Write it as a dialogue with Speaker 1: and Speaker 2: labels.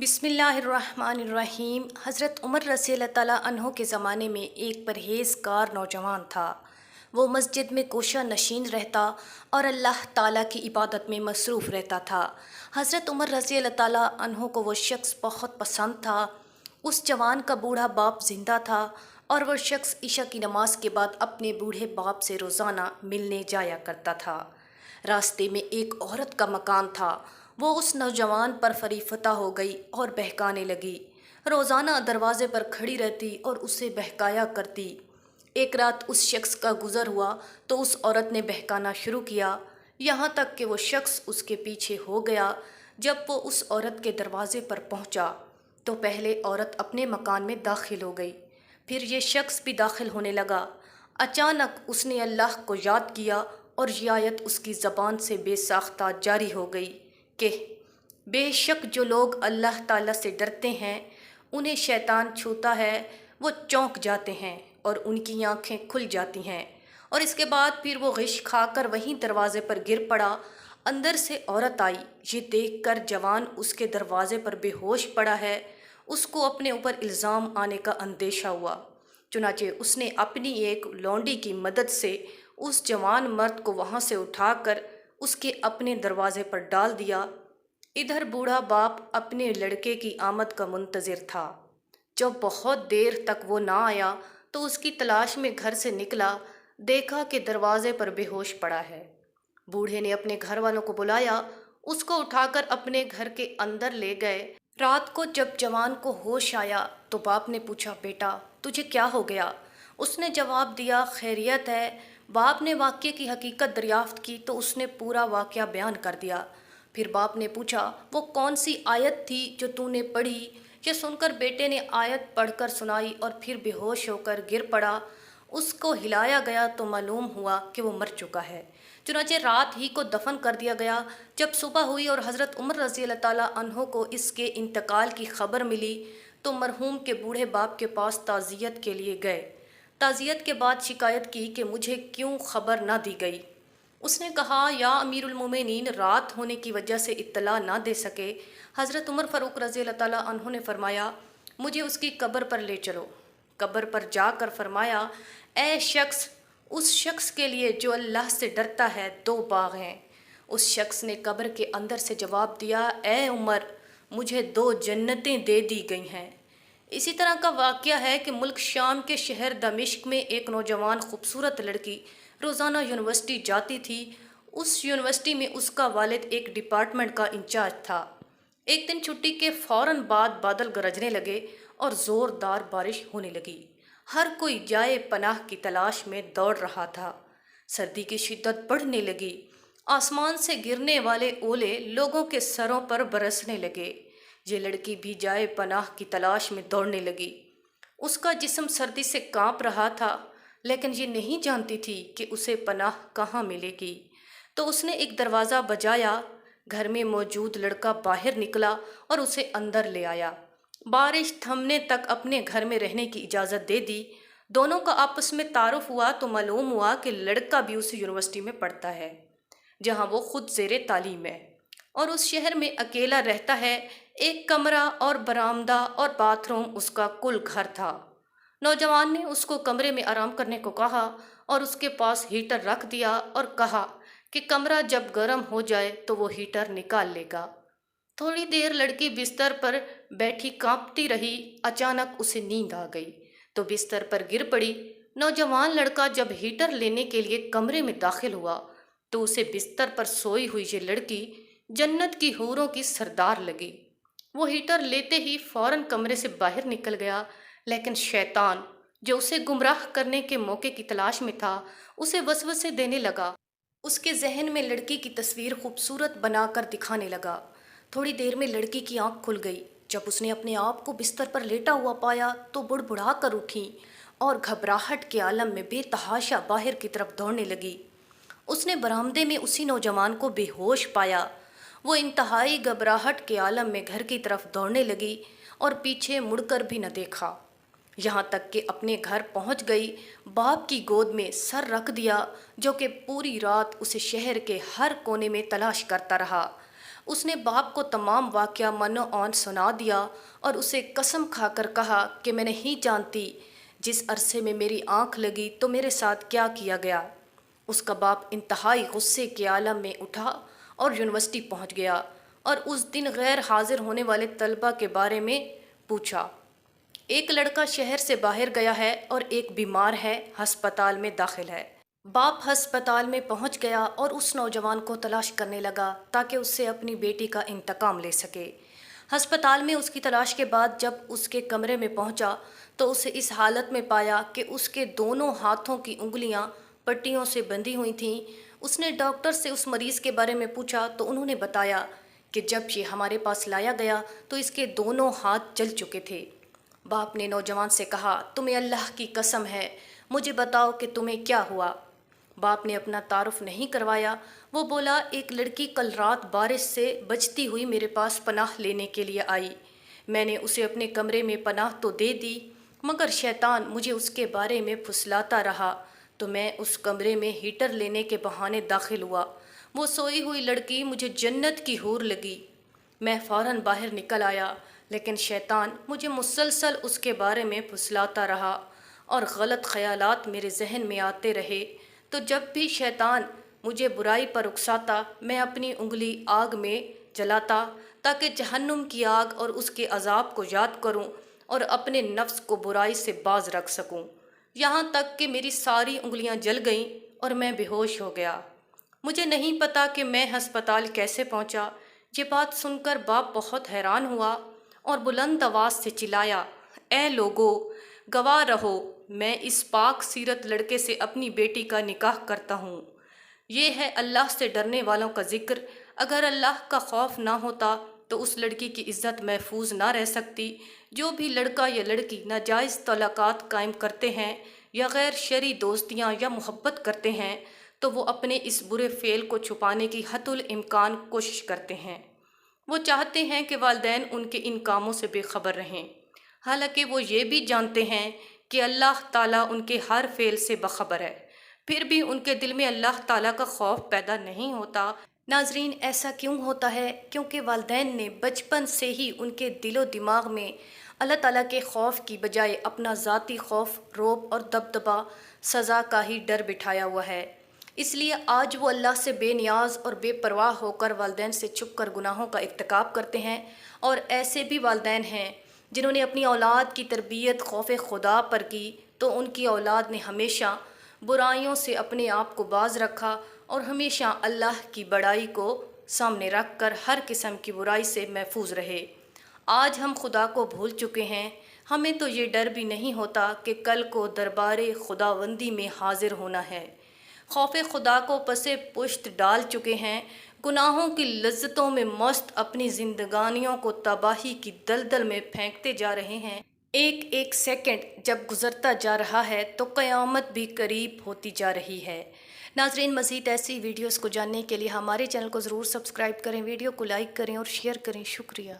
Speaker 1: بسم اللہ الرحمن الرحیم۔ حضرت عمر رضی اللہ تعالیٰ عنہ کے زمانے میں ایک پرہیزگار نوجوان تھا۔ وہ مسجد میں کوشہ نشین رہتا اور اللہ تعالیٰ کی عبادت میں مصروف رہتا تھا۔ حضرت عمر رضی اللہ تعالیٰ عنہ کو وہ شخص بہت پسند تھا۔ اس جوان کا بوڑھا باپ زندہ تھا اور وہ شخص عشاء کی نماز کے بعد اپنے بوڑھے باپ سے روزانہ ملنے جایا کرتا تھا۔ راستے میں ایک عورت کا مکان تھا۔ وہ اس نوجوان پر فریفتہ ہو گئی اور بہکانے لگی۔ روزانہ دروازے پر کھڑی رہتی اور اسے بہکایا کرتی۔ ایک رات اس شخص کا گزر ہوا تو اس عورت نے بہکانا شروع کیا، یہاں تک کہ وہ شخص اس کے پیچھے ہو گیا۔ جب وہ اس عورت کے دروازے پر پہنچا تو پہلے عورت اپنے مکان میں داخل ہو گئی، پھر یہ شخص بھی داخل ہونے لگا۔ اچانک اس نے اللہ کو یاد کیا اور یہ آیت اس کی زبان سے بے ساختہ جاری ہو گئی کہ بے شک جو لوگ اللہ تعالیٰ سے ڈرتے ہیں انہیں شیطان چھوتا ہے، وہ چونک جاتے ہیں اور ان کی آنکھیں کھل جاتی ہیں۔ اور اس کے بعد پھر وہ غش کھا کر وہیں دروازے پر گر پڑا۔ اندر سے عورت آئی، یہ دیکھ کر جوان اس کے دروازے پر بے ہوش پڑا ہے۔ اس کو اپنے اوپر الزام آنے کا اندیشہ ہوا، چنانچہ اس نے اپنی ایک لونڈی کی مدد سے اس جوان مرد کو وہاں سے اٹھا کر اس کے اپنے دروازے پر ڈال دیا۔ ادھر بوڑھا باپ اپنے لڑکے کی آمد کا منتظر تھا۔ جب بہت دیر تک وہ نہ آیا تو اس کی تلاش میں گھر سے نکلا، دیکھا کہ دروازے پر بے ہوش پڑا ہے۔ بوڑھے نے اپنے گھر والوں کو بلایا، اس کو اٹھا کر اپنے گھر کے اندر لے گئے۔ رات کو جب جوان کو ہوش آیا تو باپ نے پوچھا، بیٹا تجھے کیا ہو گیا؟ اس نے جواب دیا، خیریت ہے۔ باپ نے واقعے کی حقیقت دریافت کی تو اس نے پورا واقعہ بیان کر دیا۔ پھر باپ نے پوچھا، وہ کون سی آیت تھی جو تو نے پڑھی؟ یہ سن کر بیٹے نے آیت پڑھ کر سنائی اور پھر بے ہوش ہو کر گر پڑا۔ اس کو ہلایا گیا تو معلوم ہوا کہ وہ مر چکا ہے، چنانچہ رات ہی کو دفن کر دیا گیا۔ جب صبح ہوئی اور حضرت عمر رضی اللہ تعالیٰ عنہ کو اس کے انتقال کی خبر ملی تو مرحوم کے بوڑھے باپ کے پاس تعزیت کے لیے گئے۔ تعزیت کے بعد شکایت کی کہ مجھے کیوں خبر نہ دی گئی؟ اس نے کہا، یا امیر المومنین، رات ہونے کی وجہ سے اطلاع نہ دے سکے۔ حضرت عمر فاروق رضی اللہ تعالیٰ عنہ نے فرمایا، مجھے اس کی قبر پر لے چلو۔ قبر پر جا کر فرمایا، اے شخص، اس شخص کے لیے جو اللہ سے ڈرتا ہے 2 باغ ہیں۔ اس شخص نے قبر کے اندر سے جواب دیا، اے عمر، مجھے 2 جنتیں دے دی گئی ہیں۔ اسی طرح کا واقعہ ہے کہ ملک شام کے شہر دمشق میں ایک نوجوان خوبصورت لڑکی روزانہ یونیورسٹی جاتی تھی۔ اس یونیورسٹی میں اس کا والد ایک ڈپارٹمنٹ کا انچارج تھا۔ ایک دن چھٹی کے فوراً بعد بادل گرجنے لگے اور زوردار بارش ہونے لگی۔ ہر کوئی جائے پناہ کی تلاش میں دوڑ رہا تھا۔ سردی کی شدت بڑھنے لگی۔ آسمان سے گرنے والے اولے لوگوں کے سروں پر برسنے لگے۔ یہ لڑکی بھی جائے پناہ کی تلاش میں دوڑنے لگی۔ اس کا جسم سردی سے کانپ رہا تھا، لیکن یہ نہیں جانتی تھی کہ اسے پناہ کہاں ملے گی۔ تو اس نے ایک دروازہ بجایا۔ گھر میں موجود لڑکا باہر نکلا اور اسے اندر لے آیا۔ بارش تھمنے تک اپنے گھر میں رہنے کی اجازت دے دی۔ دونوں کا آپس میں تعارف ہوا تو معلوم ہوا کہ لڑکا بھی اسی یونیورسٹی میں پڑھتا ہے جہاں وہ خود زیر تعلیم ہے، اور اس شہر میں اکیلا رہتا ہے۔ ایک کمرہ اور برآمدہ اور باتھ روم اس کا کل گھر تھا۔ نوجوان نے اس کو کمرے میں آرام کرنے کو کہا اور اس کے پاس ہیٹر رکھ دیا اور کہا کہ کمرہ جب گرم ہو جائے تو وہ ہیٹر نکال لے گا۔ تھوڑی دیر لڑکی بستر پر بیٹھی کانپتی رہی۔ اچانک اسے نیند آ گئی تو بستر پر گر پڑی۔ نوجوان لڑکا جب ہیٹر لینے کے لیے کمرے میں داخل ہوا تو اسے بستر پر سوئی ہوئی یہ لڑکی جنت کی حوروں کی سردار لگی۔ وہ ہیٹر لیتے ہی فوراً کمرے سے باہر نکل گیا، لیکن شیطان جو اسے گمراہ کرنے کے موقع کی تلاش میں تھا اسے وسوسے دینے لگا۔ اس کے ذہن میں لڑکی کی تصویر خوبصورت بنا کر دکھانے لگا۔ تھوڑی دیر میں لڑکی کی آنکھ کھل گئی۔ جب اس نے اپنے آپ کو بستر پر لیٹا ہوا پایا تو بڑبڑا کر اٹھی اور گھبراہٹ کے عالم میں بے تحاشا باہر کی طرف دوڑنے لگی۔ اس نے برآمدے میں اسی نوجوان کو بے ہوش پایا۔ وہ انتہائی گھبراہٹ کے عالم میں گھر کی طرف دوڑنے لگی اور پیچھے مڑ کر بھی نہ دیکھا، یہاں تک کہ اپنے گھر پہنچ گئی۔ باپ کی گود میں سر رکھ دیا جو کہ پوری رات اسے شہر کے ہر کونے میں تلاش کرتا رہا۔ اس نے باپ کو تمام واقعہ منو آن سنا دیا اور اسے قسم کھا کر کہا کہ میں نہیں جانتی جس عرصے میں میری آنکھ لگی تو میرے ساتھ کیا کیا گیا۔ اس کا باپ انتہائی غصے کے عالم میں اٹھا اور یونیورسٹی پہنچ گیا اور اس دن غیر حاضر ہونے والے طلبہ کے بارے میں پوچھا۔ ایک لڑکا شہر سے باہر گیا ہے اور ایک بیمار ہے، ہسپتال میں داخل ہے۔ باپ ہسپتال میں پہنچ گیا اور اس نوجوان کو تلاش کرنے لگا تاکہ اس سے اپنی بیٹی کا انتقام لے سکے۔ ہسپتال میں اس کی تلاش کے بعد جب اس کے کمرے میں پہنچا تو اسے اس حالت میں پایا کہ اس کے دونوں ہاتھوں کی انگلیاں پٹیوں سے بندھی ہوئی تھیں۔ اس نے ڈاکٹر سے اس مریض کے بارے میں پوچھا تو انہوں نے بتایا کہ جب یہ ہمارے پاس لایا گیا تو اس کے دونوں ہاتھ جل چکے تھے۔ باپ نے نوجوان سے کہا، تمہیں اللہ کی قسم ہے، مجھے بتاؤ کہ تمہیں کیا ہوا۔ باپ نے اپنا تعارف نہیں کروایا۔ وہ بولا، ایک لڑکی کل رات بارش سے بچتی ہوئی میرے پاس پناہ لینے کے لیے آئی۔ میں نے اسے اپنے کمرے میں پناہ تو دے دی، مگر شیطان مجھے اس کے بارے میں پھسلاتا رہا تو میں اس کمرے میں ہیٹر لینے کے بہانے داخل ہوا۔ وہ سوئی ہوئی لڑکی مجھے جنت کی حور لگی۔ میں فوراً باہر نکل آیا، لیکن شیطان مجھے مسلسل اس کے بارے میں پھسلاتا رہا اور غلط خیالات میرے ذہن میں آتے رہے۔ تو جب بھی شیطان مجھے برائی پر اکساتا، میں اپنی انگلی آگ میں جلاتا تاکہ جہنم کی آگ اور اس کے عذاب کو یاد کروں اور اپنے نفس کو برائی سے باز رکھ سکوں، یہاں تک کہ میری ساری انگلیاں جل گئیں اور میں بے ہوش ہو گیا۔ مجھے نہیں پتا کہ میں ہسپتال کیسے پہنچا۔ یہ بات سن کر باپ بہت حیران ہوا اور بلند آواز سے چلایا، اے لوگو، گواہ رہو، میں اس پاک سیرت لڑکے سے اپنی بیٹی کا نکاح کرتا ہوں۔ یہ ہے اللہ سے ڈرنے والوں کا ذکر۔ اگر اللہ کا خوف نہ ہوتا تو اس لڑکی کی عزت محفوظ نہ رہ سکتی۔ جو بھی لڑکا یا لڑکی ناجائز تعلقات قائم کرتے ہیں یا غیر شرعی دوستیاں یا محبت کرتے ہیں تو وہ اپنے اس برے فعل کو چھپانے کی حتی الامکان کوشش کرتے ہیں۔ وہ چاہتے ہیں کہ والدین ان کے ان کاموں سے بے خبر رہیں، حالانکہ وہ یہ بھی جانتے ہیں کہ اللہ تعالیٰ ان کے ہر فعل سے باخبر ہے، پھر بھی ان کے دل میں اللہ تعالیٰ کا خوف پیدا نہیں ہوتا۔ ناظرین، ایسا کیوں ہوتا ہے؟ کیونکہ والدین نے بچپن سے ہی ان کے دل و دماغ میں اللہ تعالیٰ کے خوف کی بجائے اپنا ذاتی خوف، رعب اور دبدبہ، سزا کا ہی ڈر بٹھایا ہوا ہے۔ اس لیے آج وہ اللہ سے بے نیاز اور بے پرواہ ہو کر والدین سے چھپ کر گناہوں کا ارتکاب کرتے ہیں۔ اور ایسے بھی والدین ہیں جنہوں نے اپنی اولاد کی تربیت خوف خدا پر کی تو ان کی اولاد نے ہمیشہ برائیوں سے اپنے آپ کو باز رکھا اور ہمیشہ اللہ کی بڑائی کو سامنے رکھ کر ہر قسم کی برائی سے محفوظ رہے۔ آج ہم خدا کو بھول چکے ہیں۔ ہمیں تو یہ ڈر بھی نہیں ہوتا کہ کل کو دربار خداوندی میں حاضر ہونا ہے۔ خوف خدا کو پس پشت ڈال چکے ہیں، گناہوں کی لذتوں میں مست اپنی زندگانیوں کو تباہی کی دلدل میں پھینکتے جا رہے ہیں۔ ایک ایک سیکنڈ جب گزرتا جا رہا ہے تو قیامت بھی قریب ہوتی جا رہی ہے۔ ناظرین، مزید ایسی ویڈیوز کو جاننے کے لیے ہمارے چینل کو ضرور سبسکرائب کریں، ویڈیو کو لائک کریں اور شیئر کریں۔ شکریہ۔